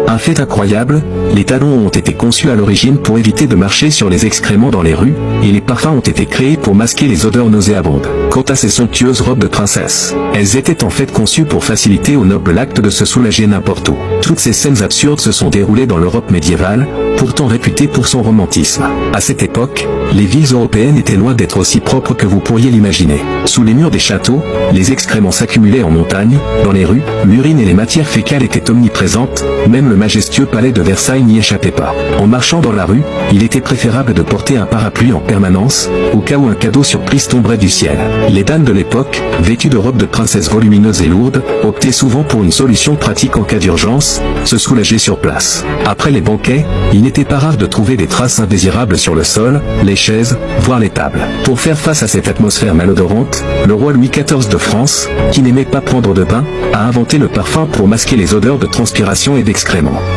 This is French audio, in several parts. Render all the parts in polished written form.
Un fait incroyable, les talons ont été conçus à l'origine pour éviter de marcher sur les excréments dans les rues, et les parfums ont été créés pour masquer les odeurs nauséabondes. Quant à ces somptueuses robes de princesse, elles étaient en fait conçues pour faciliter au noble l'acte de se soulager n'importe où. Toutes ces scènes absurdes se sont déroulées dans l'Europe médiévale, pourtant réputée pour son romantisme. À cette époque, les villes européennes étaient loin d'être aussi propres que vous pourriez l'imaginer. Sous les murs des châteaux, les excréments s'accumulaient en montagne, dans les rues, l'urine et les matières fécales étaient omniprésentes, même le majestueux palais de Versailles n'y échappait pas. En marchant dans la rue, il était préférable de porter un parapluie en permanence, au cas où un cadeau surprise tomberait du ciel. Les dames de l'époque, vêtues de robes de princesse volumineuses et lourdes, optaient souvent pour une solution pratique en cas d'urgence, se soulager sur place. Après les banquets, il n'était pas rare de trouver des traces indésirables sur le sol, les chaises, voire les tables. Pour faire face à cette atmosphère malodorante, le roi Louis XIV de France, qui n'aimait pas prendre de bain, a inventé le parfum pour masquer les odeurs de transpiration et d'excréments.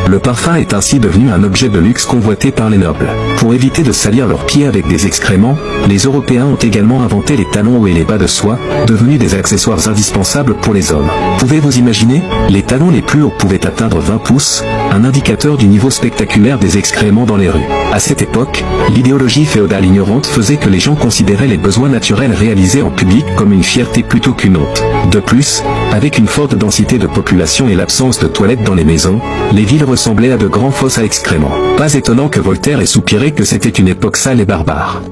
Le parfum est ainsi devenu un objet de luxe convoité par les nobles. Pour éviter de salir leurs pieds avec des excréments, les Européens ont également inventé les talons hauts et les bas de soie, devenus des accessoires indispensables pour les hommes. Pouvez-vous imaginer? Les talons les plus hauts pouvaient atteindre 20 pouces, un indicateur du niveau spectaculaire des excréments dans les rues. À cette époque, l'idéologie féodale ignorante faisait que les gens considéraient les besoins naturels réalisés en public comme une fierté plutôt qu'une honte. De plus, avec une forte densité de population et l'absence de toilettes dans les maisons, les villes ressemblaient à de grands fosses à excréments. Pas étonnant que Voltaire ait soupiré que c'était une époque sale et barbare.